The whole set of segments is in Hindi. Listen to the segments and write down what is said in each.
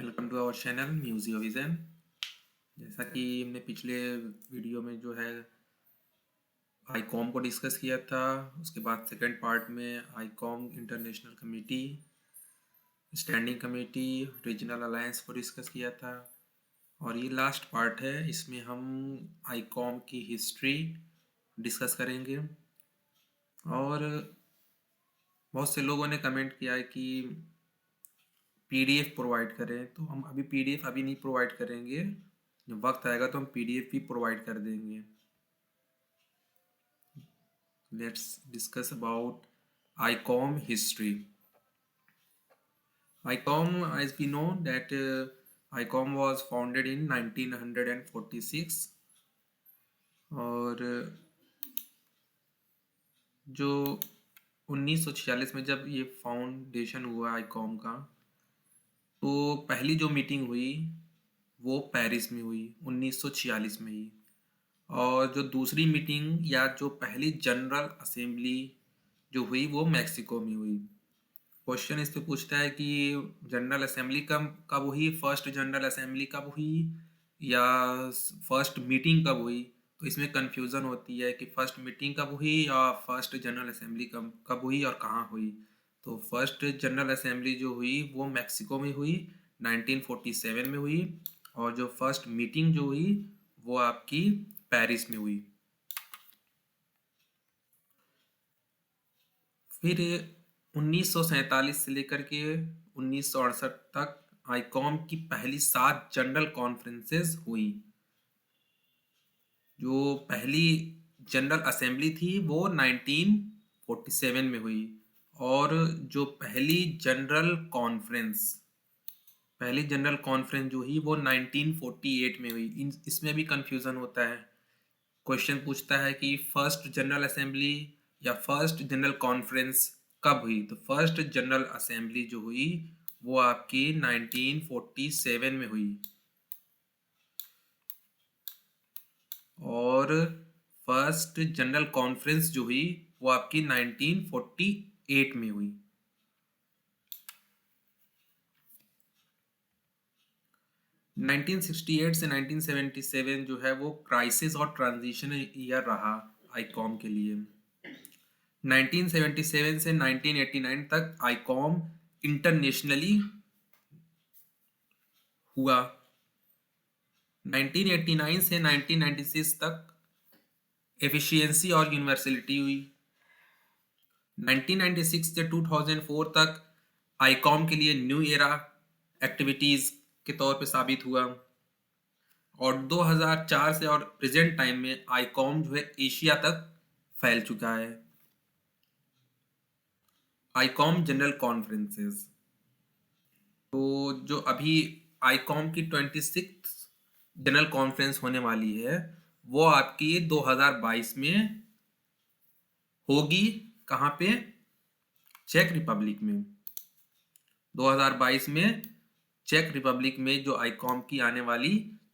Welcome to our channel Museo Vision. जैसा कि हमने पिछले वीडियो में जो है आईकॉम को डिस्कस किया था, उसके बाद सेकंड पार्ट में Icom international committee, standing committee, regional alliance को डिस्कस किया था। और ये लास्ट पार्ट है, इसमें हम आईकॉम की हिस्ट्री डिस्कस करेंगे। और बहुत से लोगों ने कमेंट किया है कि पीडीएफ प्रोवाइड करें, तो हम अभी पीडीएफ अभी नहीं प्रोवाइड करेंगे। जब वक्त आएगा तो हम पीडीएफ भी प्रोवाइड कर देंगे। Let's discuss about ICOM history. ICOM, as we know that ICOM was founded in 1946 और जो 1946 में जब ये फाउंडेशन हुआ आईकॉम का, तो पहली जो मीटिंग हुई वो पेरिस में हुई 1946 में ही। और जो दूसरी मीटिंग या जो पहली जनरल असेंबली जो हुई वो मैक्सिको में हुई। क्वेश्चन इस पे पूछता है कि जनरल असेंबली कब कब हुई, फर्स्ट जनरल असेंबली कब हुई या फर्स्ट मीटिंग कब हुई। तो इसमें कंफ्यूजन होती है कि फर्स्ट मीटिंग कब हुई या फर्स्ट जनरल असेंबली कब कब हुई और कहाँ हुई। तो फर्स्ट जनरल असेंबली जो हुई वो मैक्सिको में हुई 1947 में हुई, और जो फर्स्ट मीटिंग जो हुई वो आपकी पेरिस में हुई। फिर 1947 से लेकर के 1968 तक आईकॉम की पहली 7 जनरल कॉन्फ्रेंसेस हुई। जो पहली जनरल असेंबली थी वो 1947 में हुई, और जो पहली जनरल कॉन्फ्रेंस जो हुई वो 1948 में हुई। इसमें भी कंफ्यूजन होता है। क्वेश्चन पूछता है कि फर्स्ट जनरल असेंबली या फर्स्ट जनरल कॉन्फ्रेंस कब हुई। तो फर्स्ट जनरल असेंबली जो हुई वो आपकी 1947 में हुई, और फर्स्ट जनरल कॉन्फ्रेंस जो हुई वो आपकी 1948 में हुई। 1968 से 1977 जो है वो क्राइसिस और ट्रांजिशन ईयर रहा आईकॉम के लिए। 1977 से 1989 तक आईकॉम इंटरनेशनली हुआ। 1989 से 1996 तक एफिशिएंसी और यूनिवर्सलिटी हुई। 1996 से 2004 तक आईकॉम के लिए न्यू एरा एक्टिविटीज के तौर पे साबित हुआ। और 2004 से और प्रेजेंट टाइम में आईकॉम जो है एशिया तक फैल चुका है। आईकॉम जनरल कॉन्फ्रेंसेस, तो जो अभी आईकॉम की 26th जनरल कॉन्फ्रेंस होने वाली है वो आपकी 2022 में होगी। कहाँ पे? चेक रिपब्लिक में। 2022 में चेक रिपब्लिक में जो आईकॉम की आने वाली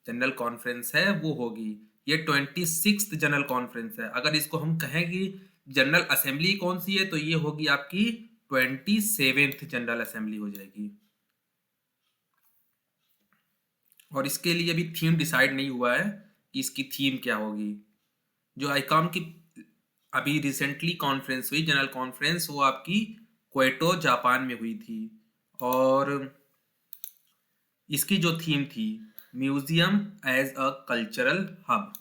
जनरल कॉन्फ्रेंस है वो होगी। ये 26th जनरल कॉन्फ्रेंस है। अगर इसको हम कहें कि जनरल असेंबली कौन सी है तो ये होगी आपकी 27th जनरल असेंबली हो जाएगी। और इसके लिए अभी थीम डिसाइड नहीं हुआ है कि इसकी थीम क्या होगी। जो आईकॉम की अभी रिसेंटली कॉन्फ्रेंस हुई जनरल कॉन्फ्रेंस वो आपकी क्योटो जापान में हुई थी, और इसकी जो थीम थी museum as a cultural hub.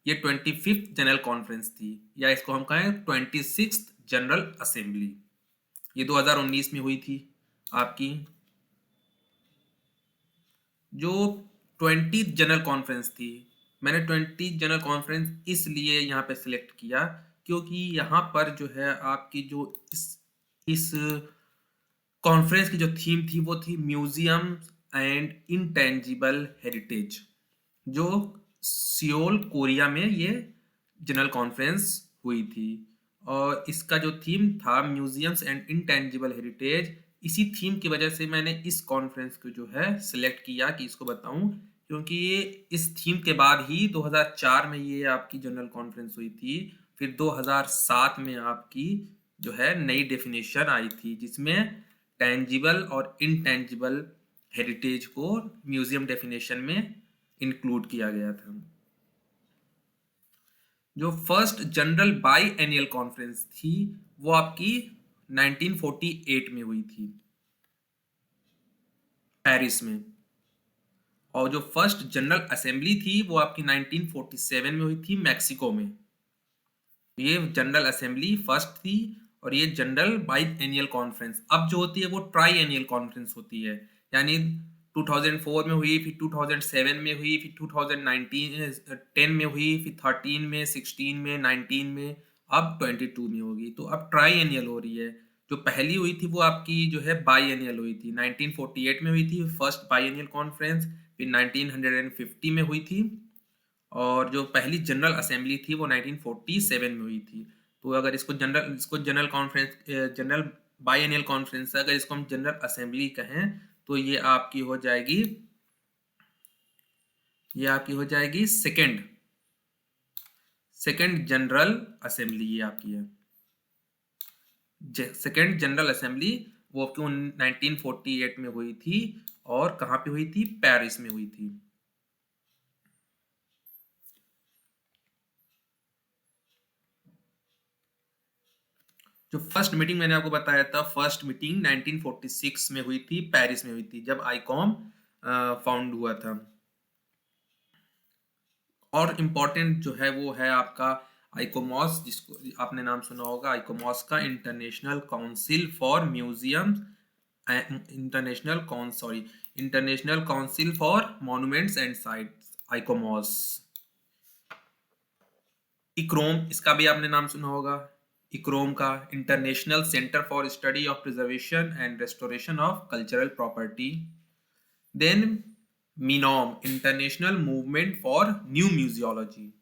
ये 25th जनरल कॉन्फ्रेंस थी, या इसको हम कहें 26th जनरल असेंबली। ये 2019 में हुई थी आपकी। जो 20th जनरल कॉन्फ्रेंस थी, मैंने 20th जनरल कॉन्फ्रेंस इसलिए यहाँ पे सिलेक्ट किया क्योंकि यहाँ पर जो है आपकी जो इस कॉन्फ्रेंस की जो थीम थी वो थी म्यूजियम एंड इंटेंजिबल हेरिटेज। जो सियोल कोरिया में ये जनरल कॉन्फ्रेंस हुई थी, और इसका जो थीम था म्यूजियम्स एंड इंटेंजिबल हेरिटेज। इसी थीम की वजह से मैंने इस कॉन्फ्रेंस को जो है सिलेक्ट किया कि इसको बताऊं, क्योंकि ये इस थीम के बाद ही 2004 में ये आपकी जनरल कॉन्फ्रेंस हुई थी। फिर 2007 में आपकी जो है नई डेफिनेशन आई थी जिसमें टेंजिबल और इनटेंजिबल हेरिटेज को म्यूजियम डेफिनेशन में इंक्लूड किया गया था। जो first general by annual conference थी वो आपकी 1948 में हुई थी पेरिस में, और जो फर्स्ट जनरल असेंबली थी वो आपकी 1947 में हुई थी मैक्सिको में। ये जनरल असेंबली फर्स्ट थी, और ये जनरल बाई एनुअल कॉन्फ्रेंस अब जो होती है वो ट्राई एनुअल कॉन्फ्रेंस होती है, यानी 2004 में हुई, फिर 2007 में हुई, फिर 2019 10 में हुई, फिर 13 में, 16 में, 19 में, अब 22 में होगी। तो अब ट्राई एनुअल हो रही है। जो पहली हुई थी वो आपकी जो है बाई एनुअल हुई थी, 1948 में हुई थी फर्स्ट बाई एनुअल कॉन्फ्रेंस, फिर 1950 में हुई थी, और जो पहली जनरल असेंबली थी वो 1947 में हुई थी। तो अगर इसको जनरल कॉन्फ्रेंस, जनरल बाईएनुअल कॉन्फ्रेंस, अगर इसको हम जनरल असेंबली कहें तो ये आपकी हो जाएगी, सेकेंड जनरल असेंबली। ये आपकी है सेकेंड जनरल असेंबली, वो आपकी 1948 में हुई थी, और कहाँ पे हुई थी? पेरिस में हुई थी। जो फर्स्ट मीटिंग मैंने आपको बताया था, फर्स्ट मीटिंग 1946 में हुई थी, पेरिस में हुई थी, जब आईकॉम फाउंड हुआ था। और इम्पोर्टेंट जो है वो है आपका आइकोमॉस, जिसको आपने नाम सुना होगा, आइकोमॉस का international council for museum, international council for monuments and sites, ICOMOS. ICCROM, इसका भी आपने नाम सुना होगा, इक्रोम का international centre for study of preservation and restoration of cultural property. Then MINOM, international movement for new museology.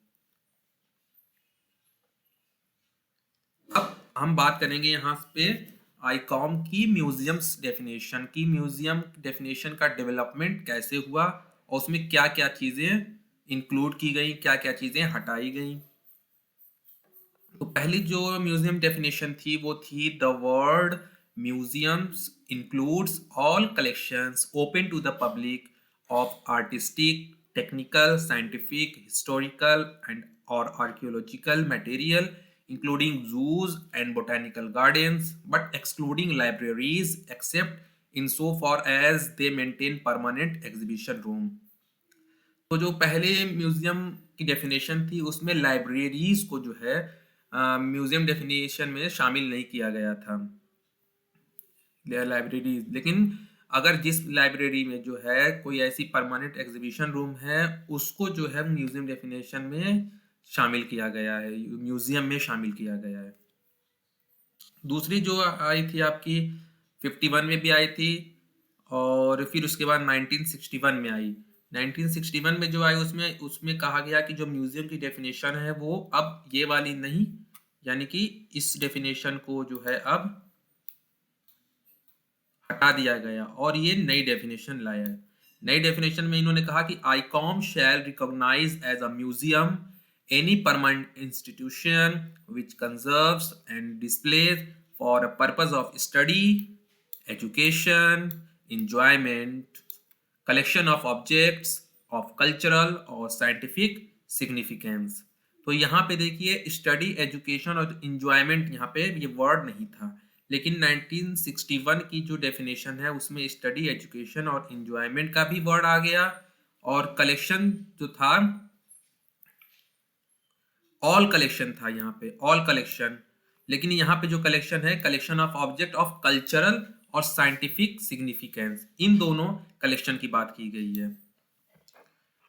अब हम बात करेंगे यहाँ पे आईकॉम की म्यूजियम्स डेफिनेशन की, म्यूजियम डेफिनेशन का डेवलपमेंट कैसे हुआ, और उसमें क्या क्या चीजें इंक्लूड की गई, क्या क्या चीजें हटाई गई। तो पहली जो म्यूजियम डेफिनेशन थी वो थी, the word museums includes all collections open to the public of artistic, technical, scientific, historical and और archaeological material, including zoos and botanical gardens, but excluding libraries except insofar as they maintain permanent exhibition room। तो जो पहले म्यूजियम की डेफिनेशन थी उसमें लाइब्रेरीज को जो है म्यूजियम डेफिनेशन में शामिल नहीं किया गया था, लाइब्रेरीज। लेकिन अगर जिस लाइब्रेरी में जो है कोई ऐसी परमानेंट एग्जीबिशन रूम है, उसको जो है म्यूजियम डेफिनेशन में शामिल किया गया है, म्यूजियम में शामिल किया गया है। दूसरी जो आई थी आपकी 51 में भी आई थी, और फिर उसके बाद 1961 में आई। 1961 में जो आई उसमें कहा गया कि जो म्यूजियम की डेफिनेशन है वो अब ये वाली नहीं, यानी कि इस डेफिनेशन को जो है अब हटा दिया गया, और ये नई डेफिनेशन लाया है। नई डेफिनेशन में इन्होंने कहा कि ICOM shall recognise as a museum any permanent institution which conserves and displays for a purpose of study, education, enjoyment, collection of objects of cultural or scientific significance। तो यहाँ पे देखिए स्टडी, एजुकेशन और इंजॉयमेंट, यहाँ पे ये वर्ड नहीं था, लेकिन 1961 की जो डेफिनेशन है उसमें स्टडी, एजुकेशन और इंजॉयमेंट का भी वर्ड आ गया, और कलेक्शन जो था ऑल कलेक्शन था, यहाँ पे ऑल कलेक्शन। लेकिन यहाँ पे जो कलेक्शन है, collection of object of cultural और साइंटिफिक सिग्निफिकेंस, इन दोनों कलेक्शन की बात की गई है।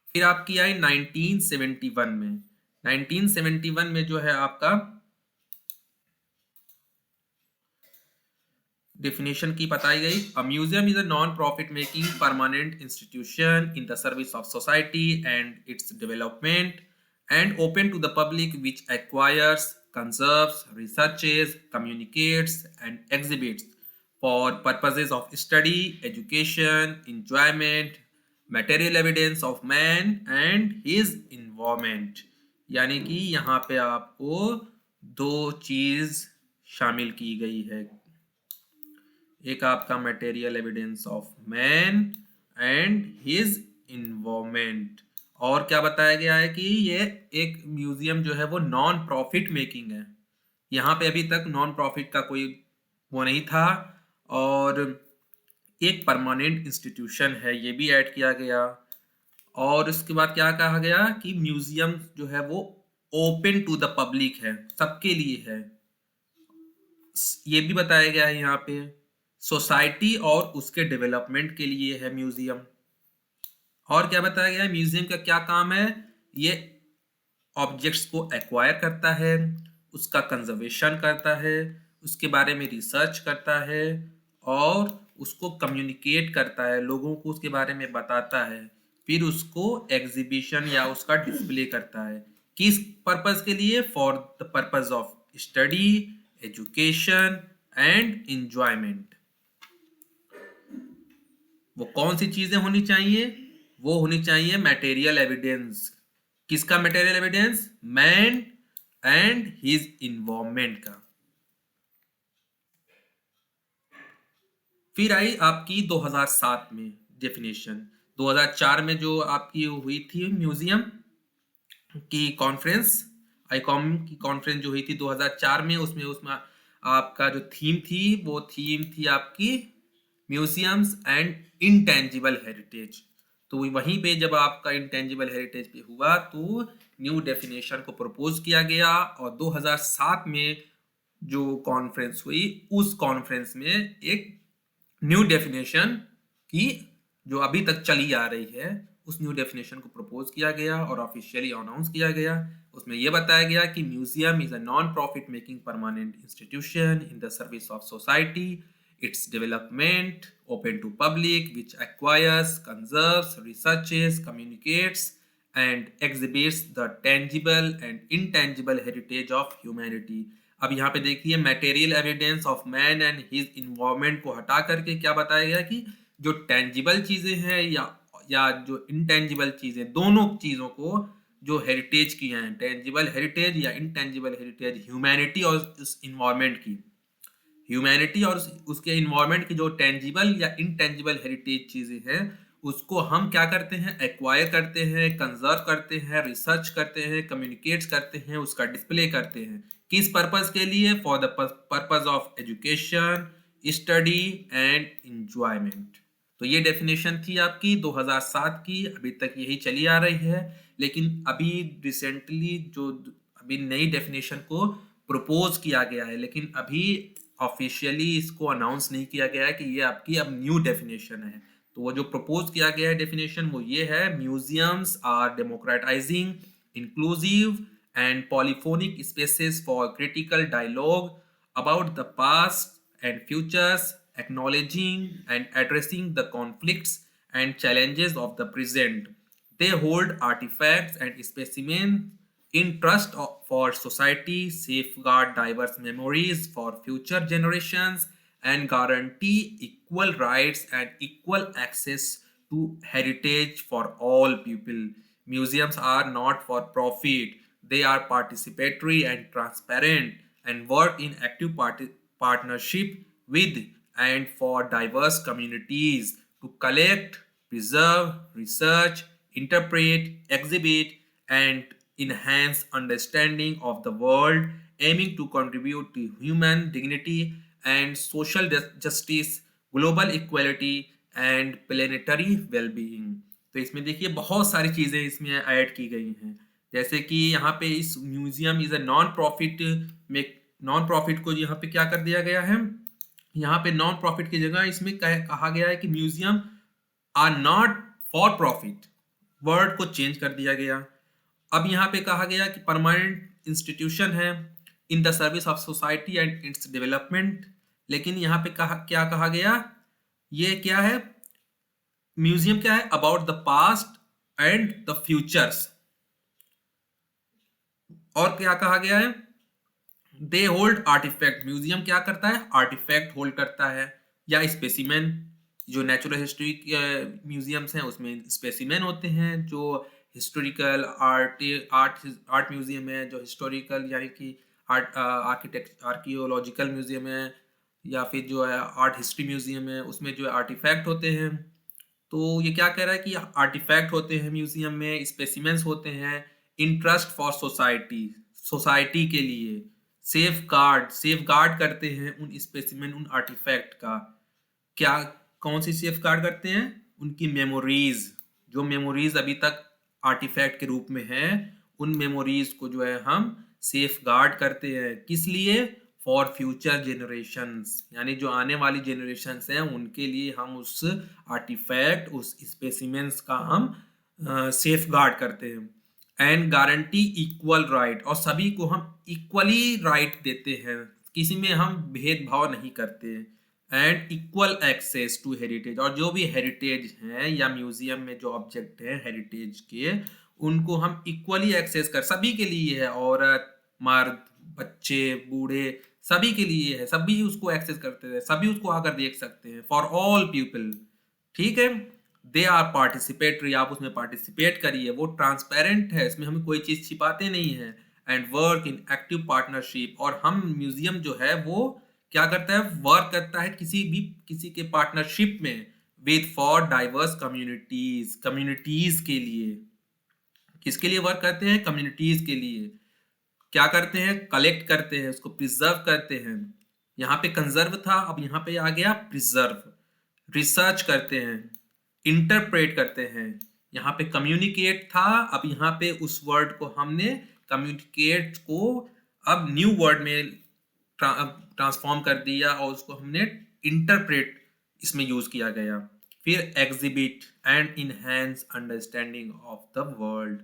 फिर आपकी आई 1971 में। 1971 में जो है आपका डेफिनेशन की बताई गई, a museum is a non profit making permanent institution in the service of society and its development and open to the public, which acquires, conserves, researches, communicates and exhibits for purposes of study, education, enjoyment, material evidence of man and his environment। यानी कि यहाँ पे आपको दो चीज शामिल की गई है, एक आपका material evidence of man, and his involvement. और क्या बताया गया है कि ये एक म्यूजियम जो है वो नॉन प्रॉफिट मेकिंग है। यहाँ पे अभी तक नॉन प्रॉफिट का कोई वो नहीं था, और एक परमानेंट इंस्टीट्यूशन है, ये भी ऐड किया गया। और उसके बाद क्या कहा गया कि म्यूजियम जो है वो ओपन टू द पब्लिक है, सबके लिए है। ये भी बताया गया है यहाँ पे सोसाइटी और उसके डेवलपमेंट के लिए है म्यूजियम। और क्या बताया गया है, म्यूजियम का क्या काम है, ये ऑब्जेक्ट्स को एक्वायर करता है, उसका कंजर्वेशन करता है, उसके बारे में रिसर्च करता है, और उसको कम्युनिकेट करता है, लोगों को उसके बारे में बताता है, फिर उसको एग्जीबिशन या उसका डिस्प्ले करता है। किस पर्पस के लिए? For the purpose of study, education and enjoyment. वो कौन सी चीजें होनी चाहिए? वो होनी चाहिए मटेरियल एविडेंस। किसका material evidence? Man and his involvement का। फिर आई आपकी 2007 में डेफिनेशन। 2004 में जो आपकी हुई थी म्यूजियम की कॉन्फ्रेंस, आईकॉम की कॉन्फ्रेंस जो हुई थी 2004 में, उसमें आपका जो थीम थी वो थीम थी आपकी म्यूजियम्स एंड इंटेंजिबल हेरिटेज। तो वहीं पे जब आपका इंटेंजिबल हेरिटेज पे हुआ तो न्यू डेफिनेशन को प्रपोज किया गया, और 2007 में जो कॉन्फ्रेंस हुई उस कॉन्फ्रेंस में एक न्यू डेफिनेशन की जो अभी तक चली आ रही है उस न्यू डेफिनेशन को प्रपोज किया गया और ऑफिशियली अनाउंस किया गया। उसमें यह बताया गया कि museum is a non profit making permanent institution in the service of society, its development open to public, which acquires, conserves, researches, communicates and exhibits the tangible and intangible heritage of humanity। अब यहाँ पे देखिए material evidence of man and his involvement को हटा करके क्या बताया गया कि जो टेंजिबल चीजें हैं या जो इनटेंजिबल चीजें, दोनों चीजों को जो हेरिटेज की हैं, टेंजिबल हेरिटेज या इनटेंजिबल हेरिटेज, ह्यूमैनिटी और उस इन्वायरमेंट की, ह्यूमैनिटी और उसके इन्वायरमेंट की जो टेंजिबल या इनटेंजिबल हेरिटेज चीजें हैं उसको हम क्या करते हैं? एक्वायर करते हैं, कंजर्व करते हैं, रिसर्च करते हैं, कम्युनिकेट्स करते हैं, उसका डिस्प्ले करते हैं। किस पर्पस के लिए? For the purpose of education, study and enjoyment. तो ये डेफिनेशन थी आपकी 2007 की, अभी तक यही चली आ रही है। लेकिन अभी रिसेंटली जो अभी नई डेफिनेशन को प्रपोज किया गया है, लेकिन अभी ऑफिशियली इसको अनाउंस नहीं किया गया है कि ये आपकी अब न्यू डेफिनेशन है। तो वो जो प्रपोज किया गया है डेफिनेशन वो ये है, museums are democratising inclusive and polyphonic spaces for critical dialogue about the past and futures, acknowledging and addressing the conflicts and challenges of the present. They hold artifacts and specimens in trust for society, safeguard diverse memories for future generations, and guarantee equal rights and equal access to heritage for all people. Museums are not for profit, they are participatory and transparent and work in active partnership with and for diverse communities to collect, preserve, research, interpret, exhibit, and enhance understanding of the world, aiming to contribute to human dignity and social justice, global equality and planetary well-being। तो इसमें देखिए बहुत सारी चीजें इसमें ऐड की गई हैं, जैसे कि यहाँ पे इस museum is a non profit में, नॉन प्रॉफिट को यहाँ पे क्या कर दिया गया है, यहाँ पे नॉन प्रॉफिट की जगह इसमें कहा गया है कि museum are not for profit, word को चेंज कर दिया गया। अब यहाँ पे कहा गया कि परमानेंट इंस्टीट्यूशन है in the service of society and its development, लेकिन यहाँ पे क्या कहा गया, ये क्या है, म्यूजियम क्या है? About the past and the futures. और क्या कहा गया है? दे होल्ड आर्टिफैक्ट, म्यूजियम क्या करता है? आर्टिफैक्ट होल्ड करता है या स्पेसिमेन। जो नेचुरल हिस्ट्री म्यूजियम्स हैं उसमें स्पेसिमेन होते हैं, जो historical art art art museum है, जो हिस्टोरिकल यानी कि आर्ट आर्किटेक्ट आर्कियोलॉजिकल म्यूजियम है, या फिर जो है आर्ट हिस्ट्री म्यूजियम है, उसमें जो आर्टिफैक्ट होते हैं। तो ये क्या कह रहा है कि आर्टिफैक्ट होते हैं म्यूजियम में, स्पेसिमेंस होते हैं, इंटरेस्ट फॉर सोसाइटी, सोसाइटी के लिए, सेफ गार्ड करते हैं उन स्पेसिमेन, उन आर्टिफैक्ट का। क्या, कौन सी सेफ गार्ड करते हैं? उनकी मेमोरीज, जो मेमोरीज अभी तक आर्टिफैक्ट के रूप में है, उन मेमोरीज को जो है हम सेफ गार्ड करते हैं। किस लिए? फॉर फ्यूचर जनरेशंस, यानी जो आने वाली जनरेशंस हैं उनके लिए हम उस आर्टिफैक्ट, उस स्पेसिमेंस का हम सेफ गार्ड करते हैं। एंड गारंटी इक्वल राइट, और सभी को हम इक्वली राइट देते हैं, किसी में हम भेदभाव नहीं करते। And equal access to heritage, और जो भी हेरिटेज हैं या म्यूजियम में जो ऑब्जेक्ट हैं हेरिटेज के, उनको हम इक्वली एक्सेस कर, सभी के लिए है, औरत, मर्द, बच्चे, बूढ़े, सभी के लिए है, सभी उसको एक्सेस करते हैं, सभी उसको आकर देख सकते हैं, फॉर ऑल पीपल। ठीक है, दे आर पार्टिसिपेटरी, आप उसमें पार्टिसिपेट करिए, वो ट्रांसपेरेंट है, इसमें हम कोई चीज छिपाते नहीं है। And work in active partnership, और हम म्यूजियम जो है वो क्या करता है? वर्क करता है किसी के पार्टनरशिप में, with for diverse communities, communities के लिए। किसके लिए वर्क करते हैं? कम्युनिटीज के लिए। क्या करते हैं? कलेक्ट करते हैं, उसको प्रिजर्व करते हैं। यहाँ पे कंजर्व था, अब यहाँ पे आ गया प्रिजर्व। रिसर्च करते हैं, इंटरप्रेट करते हैं। यहाँ पे कम्युनिकेट था, अब यहाँ पे उस वर्ड को हमने, कम्युनिकेट को अब न्यू वर्ड में ट्रांसफॉर्म कर दिया, और उसको हमने इंटरप्रेट इसमें यूज किया गया। फिर exhibit and enhance understanding of the world,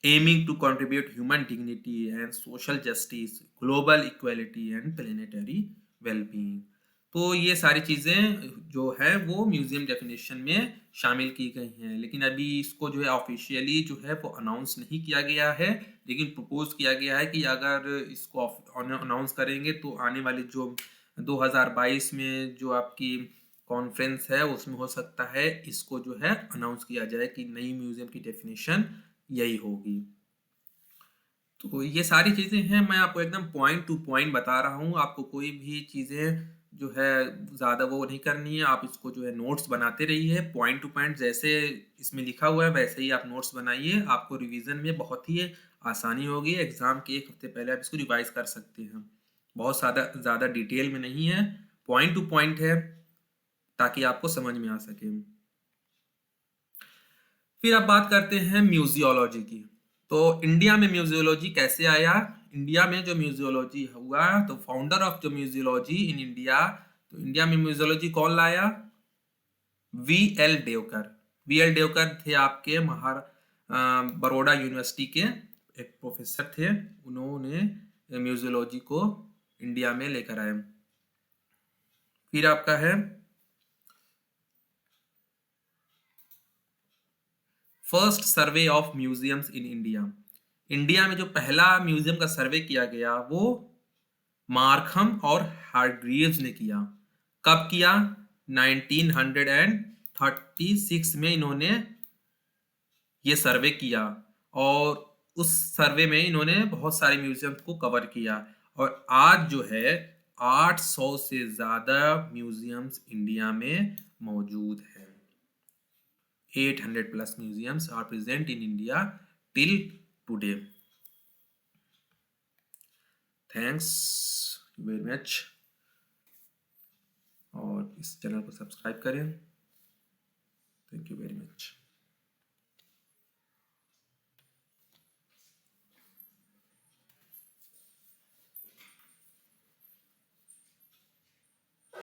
aiming to contribute human dignity and social justice, global equality and planetary well-being। तो ये सारी चीज़ें जो है वो म्यूजियम डेफिनेशन में शामिल की गई हैं, लेकिन अभी इसको जो है ऑफिशियली जो है वो अनाउंस नहीं किया गया है, लेकिन प्रपोज किया गया है कि अगर इसको अनाउंस करेंगे तो आने वाले जो 2022 में जो आपकी कॉन्फ्रेंस है उसमें हो सकता है इसको जो है अनाउंस किया जाए कि नई म्यूजियम की डेफिनेशन यही होगी। तो ये सारी चीजें हैं, मैं आपको एकदम पॉइंट टू पॉइंट बता रहा हूँ, आपको कोई भी चीजें जो है ज्यादा वो नहीं करनी है, आप इसको जो है नोट्स बनाते रहिए, पॉइंट टू पॉइंट जैसे इसमें लिखा हुआ है वैसे ही आप नोट्स बनाइए, आपको रिवीजन में बहुत ही आसानी होगी। एग्जाम के एक हफ्ते पहले आप इसको रिवाइज कर सकते हैं। बहुत ज्यादा डिटेल में नहीं है, पॉइंट टू पॉइंट है, ताकि आपको समझ में आ सके। फिर अब बात करते हैं म्यूजियोलॉजी की। तो इंडिया में म्यूजियोलॉजी कैसे आया? इंडिया में जो म्यूजियोलॉजी हुआ, तो फाउंडर ऑफ जो म्यूजियोलॉजी इन इंडिया, तो इंडिया में म्यूजियोलॉजी कौन लाया? वी.एल. देवकर। वी.एल. देवकर थे आपके बड़ौदा यूनिवर्सिटी के एक प्रोफेसर थे, उन्होंने म्यूजियोलॉजी को इंडिया में लेकर आए। फिर आपका है first survey of museums in India. India में जो पहला म्यूजियम का सर्वे किया गया वो मार्खम और हार्ग्रीव्स ने किया। कब किया? 1936 में इन्होंने ये सर्वे किया, और उस सर्वे में इन्होंने बहुत सारे म्यूजियम्स को कवर किया, और आज जो है 800 से ज्यादा म्यूजियम्स इंडिया में मौजूद हैं। 800 plus museums are present in India till today. Thanks very much, और इस चैनल को सब्सक्राइब करें। Thank you very much.